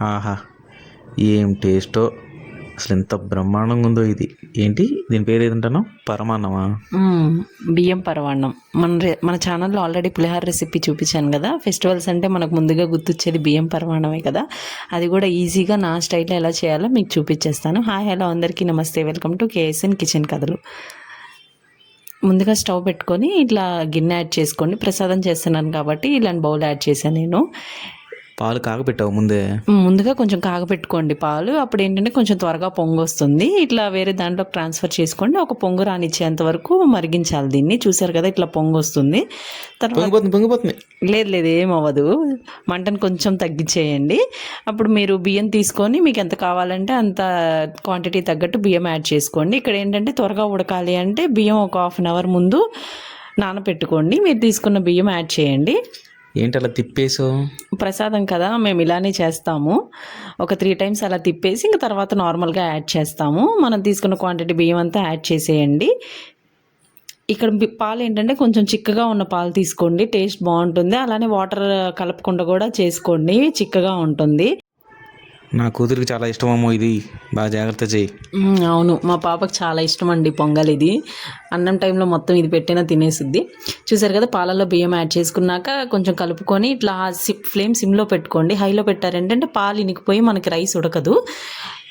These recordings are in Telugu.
ఆహా! ఏం టేస్టో! అసలు ఎంత బ్రహ్మాండంగా ఉందో ఇది. ఏంటి దీని పేరు ఏదంటున్నావు? పరమాన్నమా? మ్మ్. బియ్యం పరమాన్నం. మన ఛానల్లో ఆల్రెడీ పులిహోర రెసిపీ చూపించాను కదా. ఫెస్టివల్స్ అంటే మనకు ముందుగా గుర్తొచ్చేది బియ్యం పరమాన్నమే కదా. అది కూడా ఈజీగా నా స్టైల్లో ఎలా చేయాలో మీకు చూపించేస్తాను. హాయ్ హలో అందరికీ నమస్తే, వెల్కమ్ టు కేఎస్ఎన్ కిచెన్ కథలు. ముందుగా స్టవ్ పెట్టుకొని ఇట్లా గిన్నె యాడ్ చేసుకోండి. ప్రసాదం చేస్తున్నాను కాబట్టి ఇలాంటి బౌల్ యాడ్ చేశాను నేను. పాలు కాగపెట్టావు ముందే? ముందుగా కొంచెం కాగపెట్టుకోండి పాలు. అప్పుడు ఏంటంటే కొంచెం త్వరగా పొంగు వస్తుంది. ఇట్లా వేరే దాంట్లోకి ట్రాన్స్ఫర్ చేసుకోండి. ఒక పొంగు రానిచ్చేంత వరకు మరిగించాలి దీన్ని. చూసారు కదా ఇట్లా పొంగు వస్తుంది. తర్వాత పొంగిపోతుంది. లేదు ఏమవ్వదు. మంటను కొంచెం తగ్గించేయండి. అప్పుడు మీరు బియ్యం తీసుకొని మీకు ఎంత కావాలంటే అంత క్వాంటిటీ తగ్గట్టు బియ్యం యాడ్ చేసుకోండి. ఇక్కడ ఏంటంటే త్వరగా ఉడకాలి అంటే బియ్యం ఒక 1/2 అవర్ ముందు నానపెట్టుకోండి. మీరు తీసుకున్న బియ్యం యాడ్ చేయండి. ఏంటి అలా తిప్పేసావు? ప్రసాదం కదా, మేము ఇలానే చేస్తాము. ఒక 3 టైమ్స్ అలా తిప్పేసి ఇంక తర్వాత నార్మల్గా యాడ్ చేస్తాము. మనం తీసుకున్న క్వాంటిటీ బియ్యం అంతా యాడ్ చేసేయండి. ఇక్కడ పాలు ఏంటంటే కొంచెం చిక్కగా ఉన్న పాలు తీసుకోండి, టేస్ట్ బాగుంటుంది. అలానే వాటర్ కలపకుండా కూడా చేసుకోండి, చిక్కగా ఉంటుంది. నా కూతురికి చాలా ఇష్టమమ్మో ఇది. బాగా జాగ్రత్త చేయి. అవును, మా పాపకు చాలా ఇష్టం అండి పొంగల్. ఇది అన్నం టైంలో మొత్తం ఇది పెట్టినా తినేసిద్ది. చూసారు కదా, పాలల్లో బియ్యం యాడ్ చేసుకున్నాక కొంచెం కలుపుకొని ఇట్లా ఫ్లేమ్ సిమ్లో పెట్టుకోండి. హైలో పెట్టారంటే పాలు ఇనికిపోయి మనకి రైస్ ఉడకదు.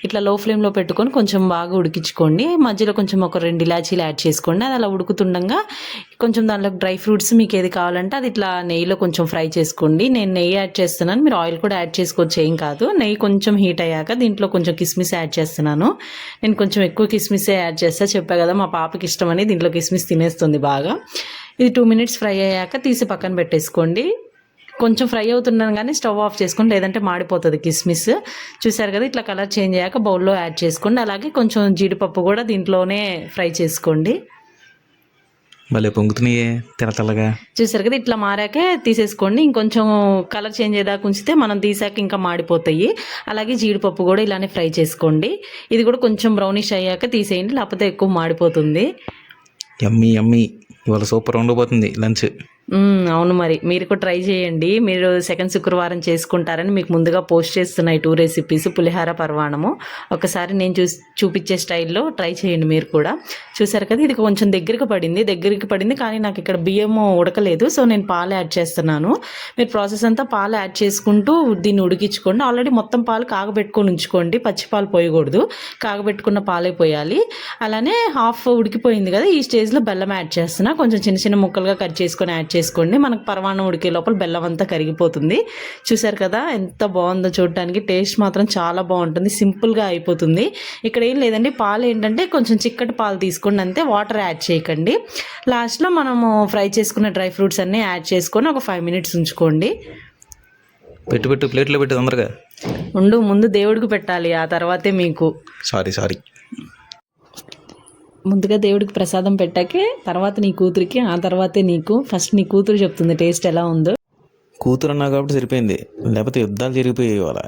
ఇట్లా లో ఫ్లేమ్లో పెట్టుకొని కొంచెం బాగా ఉడికించుకోండి. మధ్యలో కొంచెం ఒక 2 ఇలాచీలు యాడ్ చేసుకోండి. అది అలా ఉడుకుతుండగా కొంచెం దాంట్లో డ్రై ఫ్రూట్స్ మీకు ఏది కావాలంటే అది ఇట్లా నెయ్యిలో కొంచెం ఫ్రై చేసుకోండి. నేను నెయ్యి యాడ్ చేస్తున్నాను, మీరు ఆయిల్ కూడా యాడ్ చేసుకోవచ్చు, ఏం కాదు. నెయ్యి కొంచెం హీట్ అయ్యాక దీంట్లో కొంచెం కిస్మిస్ యాడ్ చేస్తున్నాను. నేను కొంచెం ఎక్కువ కిస్మిసే యాడ్ చేస్తా, చెప్పా కదా మా పాపకి ఇష్టమని. దీంట్లో కిస్మిస్ తినేస్తుంది బాగా. ఇది 2 మినిట్స్ ఫ్రై అయ్యాక తీసి పక్కన పెట్టేసుకోండి. కొంచెం ఫ్రై అవుతున్నాను కానీ స్టవ్ ఆఫ్ చేసుకోండి, లేదంటే మాడిపోతుంది కిస్మిస్. చూసారు కదా, ఇట్లా కలర్ చేంజ్ అయ్యాక బౌల్లో యాడ్ చేసుకోండి. అలాగే కొంచెం జీడిపప్పు కూడా దీంట్లోనే ఫ్రై చేసుకోండి. భలే పొంగుతున్నాయే తెల్లగా. చూసారు కదా, ఇట్లా మారాకే తీసేసుకోండి. ఇంకొంచెం కలర్ చేంజ్ అయ్యేదాకా ఉంచితే మనం తీసాక ఇంకా మాడిపోతాయి. అలాగే జీడిపప్పు కూడా ఇలానే ఫ్రై చేసుకోండి. ఇది కూడా కొంచెం బ్రౌనిష్ అయ్యాక తీసేయండి, లేకపోతే ఎక్కువ మాడిపోతుంది. యమ్మీ యమ్మీ, ఇవాళ సూపర్ ఉండబోతుంది లంచ్. అవును, మరి మీరు కూడా ట్రై చేయండి. మీరు సెకండ్ శుక్రవారం చేసుకుంటారని మీకు ముందుగా పోస్ట్ చేస్తున్నాయి 2 రెసిపీస్, పులిహార పరమాన్నము. ఒకసారి నేను చూపించే స్టైల్లో ట్రై చేయండి మీరు కూడా. చూసారు కదా, ఇది కొంచెం దగ్గరికి పడింది కానీ నాకు ఇక్కడ బియ్యము ఉడకలేదు, సో నేను పాలు యాడ్ చేస్తున్నాను. మీరు ప్రాసెస్ అంతా పాలు యాడ్ చేసుకుంటూ దీన్ని ఉడికించుకోండి. ఆల్రెడీ మొత్తం పాలు కాగబెట్టుకొని ఉంచుకోండి, పచ్చి పాలు పోయకూడదు, కాగబెట్టుకున్న పాలే పోయాలి. అలానే హాఫ్ ఉడికిపోయింది కదా, ఈ స్టేజ్లో బెల్లం యాడ్ చేస్తున్నా. కొంచెం చిన్న చిన్న ముక్కలుగా కట్ చేసుకొని యాడ్ చేసుకోండి. మనకు పరమాన్నం ఉడికే లోపల బెల్లం అంతా కరిగిపోతుంది. చూసారు కదా ఎంత బాగుందో చూడటానికి. టేస్ట్ మాత్రం చాలా బాగుంటుంది, సింపుల్గా అయిపోతుంది. ఇక్కడ ఏం లేదండి, పాలు ఏంటంటే కొంచెం చిక్కటి పాలు తీసుకోండి అంతే, వాటర్ యాడ్ చేయకండి. లాస్ట్లో మనము ఫ్రై చేసుకున్న డ్రై ఫ్రూట్స్ అన్నీ యాడ్ చేసుకొని ఒక 5 మినిట్స్ ఉంచుకోండి. పెట్టు ప్లేట్లో పెట్టు తొందరగా. ముందు దేవుడికి పెట్టాలి, ఆ తర్వాతే మీకు. సారీ. ముందుగా దేవుడికి ప్రసాదం పెట్టాకే తర్వాత నీ కూతురికి, ఆ తర్వాతే నీకు. ఫస్ట్ నీ కూతురు చెప్తుంది టేస్ట్ ఎలా ఉందో. కూతురు అన్నా కాబట్టి సరిపోయింది, లేకపోతే యుద్ధాలు జరిగిపోయాయి ఇవాళ.